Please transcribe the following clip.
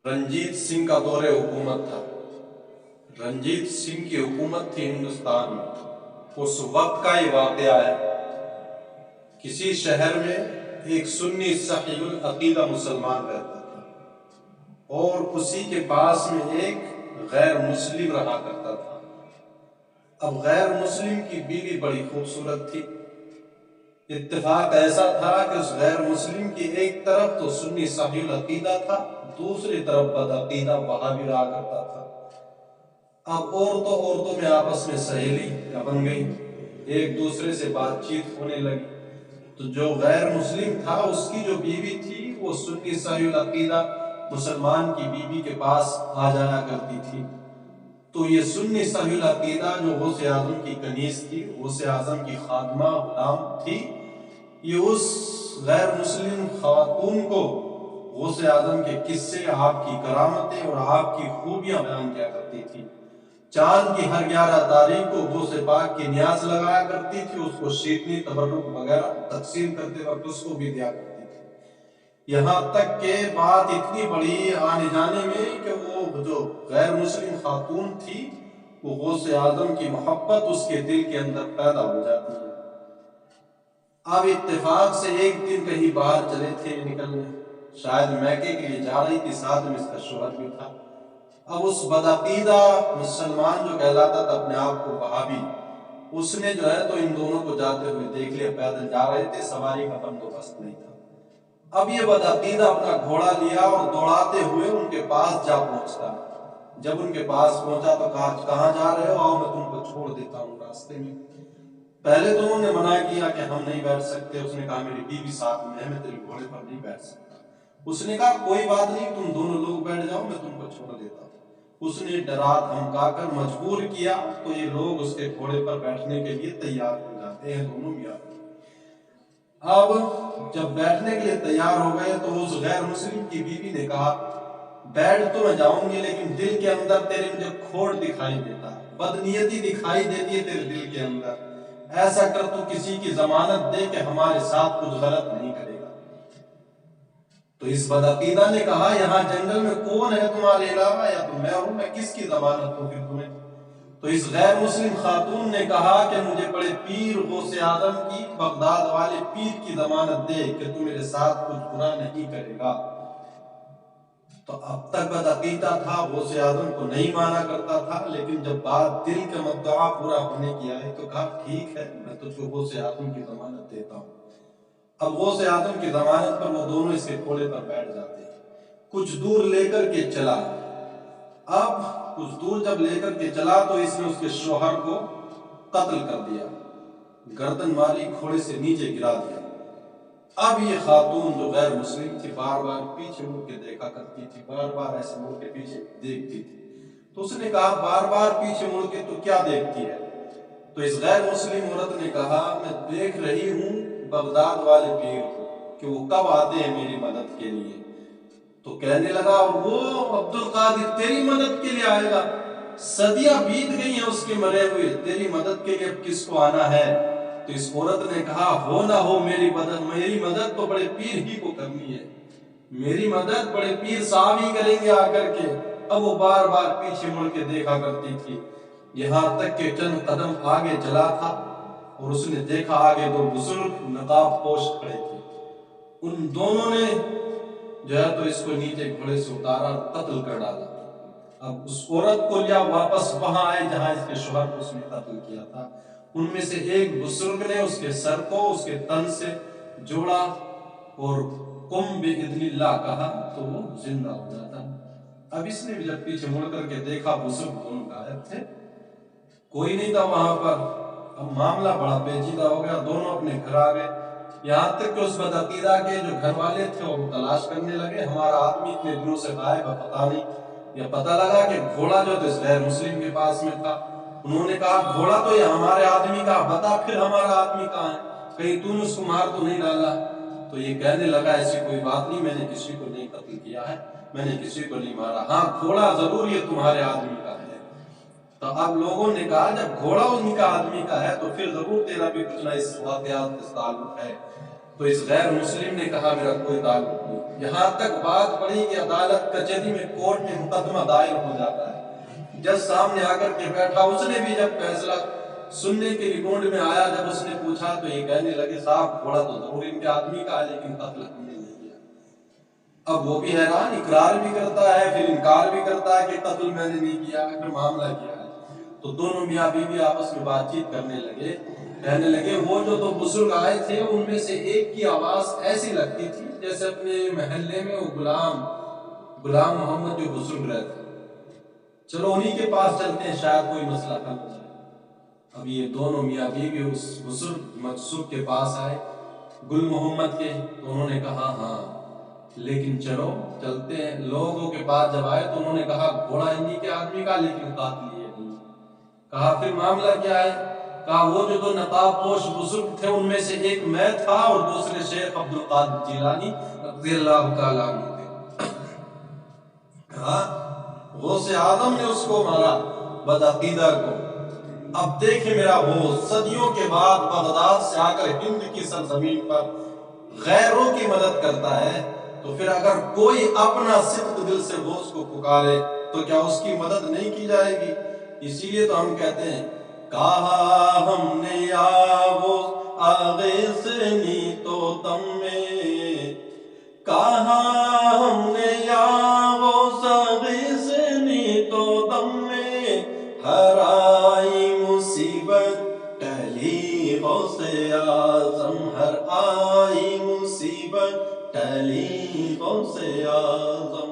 رنجیت سنگھ کا دور حکومت تھا۔ رنجیت سنگھ کی حکومت تھی ہندوستان میں۔ اس وقت کا یہ واقعہ ہے، کسی شہر میں ایک سنی صحیح العقیدہ مسلمان رہتا تھا اور اسی کے پاس میں ایک غیر مسلم رہا کرتا تھا۔ اب غیر مسلم کی بیوی بڑی خوبصورت تھی۔ اتفاق ایسا تھا کہ اس غیر مسلم کی ایک طرف تو سنی صحیح العقیدہ تھا، دوسری طرف بدعقیدہ وہابی رہا کرتا تھا۔ اب عورتوں میں آپس میں سہیلی بن گئی، ایک دوسرے سے بات چیت ہونے لگی۔ تو جو غیر مسلم تھا اس کی جو بیوی تھی وہ سنی صحیح العقیدہ مسلمان کی بیوی کے پاس آ جایا کرتی تھی۔ تو یہ سنی صحیح العقیدہ جو غوث اعظم کی کنیز تھی، غوث اعظم کی خادمہ غلام تھی، یہ اس غیر مسلم خاتون کو غوث اعظم کے قصے، آپ کی کرامتیں اور آپ کی خوبیاں بیان کیا کرتی تھی۔ چاند کی ہر 11 تاریخ کو غوث پاک کی نیاز لگایا کرتی تھی، اس کو شیطنی تبرک وغیرہ تقسیم کرتے وقت اس کو بھی دیا کرتی تھی۔ یہاں تک کہ بات اتنی بڑی آنے جانے میں کہ وہ جو غیر مسلم خاتون تھی وہ غوث اعظم کی محبت اس کے دل کے اندر پیدا ہو جاتی ہے۔ اب اتفاق سے ایک دن کہیں باہر چلے تھے نکلنے، شاید میکے کے لیے جا رہی تھی، ساتھ میں اس کا شوہر بھی تھا۔ اب اس بدعقیدہ مسلمان جو کہلاتا تھا اپنے آپ کو وہابی، اس نے جو ہے تو ان دونوں کو جاتے ہوئے دیکھ لیا، پیدل جا رہے تھے، سواری کا بندوبست نہیں تھا۔ اب یہ بدعقیدہ اپنا گھوڑا لیا اور دوڑاتے ہوئے ان کے پاس جا پہنچتا۔ جب ان کے پاس پہنچا تو کہا کہاں جا رہے ہو؟ آؤ میں تم کو چھوڑ دیتا ہوں راستے میں۔ پہلے تو انہوں نے منع کیا کہ ہم نہیں بیٹھ سکتے، اس نے کہا میری بیوی ساتھ میں ہے، میں تیرے گھوڑے پر نہیں بیٹھ سکتا۔ اس نے کہا کوئی بات نہیں، تم دونوں لوگ بیٹھ جاؤ، میں تم کو چھوڑ دیتا ہوں۔ اس نے ڈرا دھمکا کر مجبور کیا تو یہ لوگ اس کے گھوڑے پر بیٹھنے کے لیے تیار ہو جاتے ہیں، دونوں بھی آتے ہیں۔ اب جب بیٹھنے کے لیے تیار ہو گئے تو اس غیر مسلم کی بیوی نے کہا بیٹھ تو میں جاؤں گی لیکن دل کے اندر تیرے مجھے کھوٹ دکھائی دیتا ہے، بدنیتی دکھائی دیتی ہے تیرے دل کے اندر۔ ایسا کر تو کسی کی ضمانت دے کہ ہمارے ساتھ کچھ غلط نہیں کرے گا۔ تو اس بدعقیدہ نے کہا یہاں جنگل میں کون ہے تمہارے علاوہ، یا تو میں ہوں، میں کس کی ضمانت دوں پھر تمہیں؟ تو اس غیر مسلم خاتون نے کہا کہ مجھے بڑے پیر غوث اعظم کی، بغداد والے پیر کی ضمانت دے کہ تو میرے ساتھ کچھ برا نہیں کرے گا۔ تو اب تک بدعقیدہ تھا، غوث اعظم کو نہیں مانا کرتا تھا، لیکن جب بات دل کا مدعا پورا ہونے کی آئی تو کہا ٹھیک ہے، میں تجھ کو غوث اعظم کی ضمانت دیتا ہوں۔ اب غوث اعظم کی ضمانت پر وہ دونوں اس کے گھوڑے پر بیٹھ جاتے ہیں۔ کچھ دور لے کر کے چلا۔ اب کچھ دور جب لے کر کے چلا تو اس نے اس کے شوہر کو قتل کر دیا، گردن ماری، گھوڑے سے نیچے گرا دیا۔ اب یہ خاتون جو غیر مسلم تھی بار بار پیچھے مڑ کے دیکھا کرتی تھی، بار بار ایسے مڑ کے پیچھے دیکھتی تھی۔ تو اس نے کہا بار بار پیچھے مڑ کے تو کیا دیکھتی ہے؟ تو اس غیر مسلم عورت نے کہا میں دیکھ رہی ہوں بغداد والے پیر کو کہ وہ کب آتے ہیں میری مدد کے لیے۔ تو کہنے لگا وہ عبد القادر تیری مدد کے لیے آئے گا؟ صدیاں بیت گئی ہیں اس کے مرے ہوئے، تیری مدد کے لیے اب کس کو آنا ہے؟ تو اس عورت نے کہا ہو نہ ہو میری مدد تو بڑے پیر ہی کو کرنی ہے، میری مدد بڑے پیر صاحب ہی کریں گے آ کر کے۔ اب وہ بار بار پیچھے مڑ کے دیکھا کرتی تھی، یہاں تک کہ چند قدم آگے چلا تھا اور اس نے دیکھا آگے دو بزرگ نقاب پوش کھڑے تھے۔ ان دونوں نے جو ہے تو اس کو نیچے گھوڑے سے اتارا اور قتل کر ڈالا۔ اب اس عورت کو لیا واپس وہاں آئے جہاں اس کے شوہر کو اس نے قتل کیا تھا۔ ان میں سے ایک بزرگ نے اس کے سر کو اس کے تن سے جوڑا اور قم بإذن اللہ کہا تو وہ زندہ ہو جاتا۔ اب اس نے جب پیچھے مڑ کر کے دیکھا بزرگ دونوں غائب تھے، کوئی نہیں تھا وہاں پر۔ اب معاملہ بڑا پیچیدہ ہو گیا، دونوں اپنے گھر آ گئے، یہاں تک کہ اس بدعقیدہ کے جو گھر والے تھے وہ تلاش کرنے لگے ہمارا آدمی اتنے دنوں سے غائب ہے، پتہ نہیں۔ یا پتہ لگا کہ گھوڑا جو اس غیر مسلم کے پاس میں تھا، انہوں نے کہا گھوڑا تو یہ ہمارے آدمی کا، بتا پھر ہمارا آدمی کہاں ہے، کہیں تو نے اس کو مار تو نہیں ڈالا؟ تو یہ کہنے لگا ایسی کوئی بات نہیں، میں نے کسی کو نہیں قتل کیا ہے، میں نے کسی کو نہیں مارا، ہاں گھوڑا ضرور یہ تمہارے آدمی کا ہے۔ تو اب لوگوں نے کہا جب گھوڑا انہی کا آدمی کا ہے تو پھر ضرور تیرا بھی کچھ نہ اس واقعات سے تعلق ہے۔ تو اس غیر مسلم نے کہا میرا کوئی تعلق نہیں۔ یہاں تک بات پڑی کہ عدالت کچہری میں کورٹ میں مقدمہ دائر ہو جاتا ہے۔ جج سامنے آ کر کے بیٹھا، اس نے بھی جب فیصلہ سننے کے لیے گونڈ میں آیا، جب اس نے پوچھا تو یہ کہنے لگے صاحب گھوڑا تو ضرور ان کے آدمی کا ہے لیکن قتل ہم نے نہیں کیا۔ اب وہ بھی حیران، اقرار بھی کرتا ہے پھر انکار بھی کرتا ہے کہ قتل میں نے نہیں کیا، پھر معاملہ کیا ہے؟ تو دونوں میاں بیوی آپس میں بات چیت کرنے لگے، کہنے لگے وہ جو دو بزرگ آئے تھے ان میں سے ایک کی آواز ایسی لگتی تھی جیسے اپنے محلے میں وہ غلام محمد جو بزرگ رہتے، چلو انہی کے پاس چلتے ہیں شاید کوئی مسئلہ حل ہو جائے۔ اب یہ دونوں میاں بیوی اس بزرگ مقصود کے پاس آئے گل محمد کے، تو انہوں نے کہا ہاں لیکن چلو چلتے ہیں۔ لوگوں کے پاس جب آئے تو انہوں نے کہا گھوڑا انہی کے آدمی کا لیکن قاتل یہ نہیں۔ کہا پھر معاملہ کیا ہے؟ کہا وہ جو دو نقاب پوش بزرگ تھے ان میں سے ایک میں تھا اور دوسرے شیخ عبد القادر جیلانی رضی اللہ تعالیٰ عنہ تھے۔ کہا غوث اعظم نے اس کو مارا بدعقیدہ کو۔ اب دیکھیں میرا وہ صدیوں کے بعد بغداد سے آ کر ہند کی سرزمین پر غیروں کی مدد کرتا ہے، تو پھر اگر کوئی اپنا صدق دل سے غوث کو پکارے تو کیا اس کی مدد نہیں کی جائے گی؟ اسی لیے تو ہم کہتے ہیں کہا ہم نے یا غوث آغیثنی تو دم میں، کہا ہم نے یا غوث آغیثنی تو دم میں، ہر آئی مصیبت ٹلی غوث اعظم، ہر آئی مصیبت ٹلی غوث اعظم۔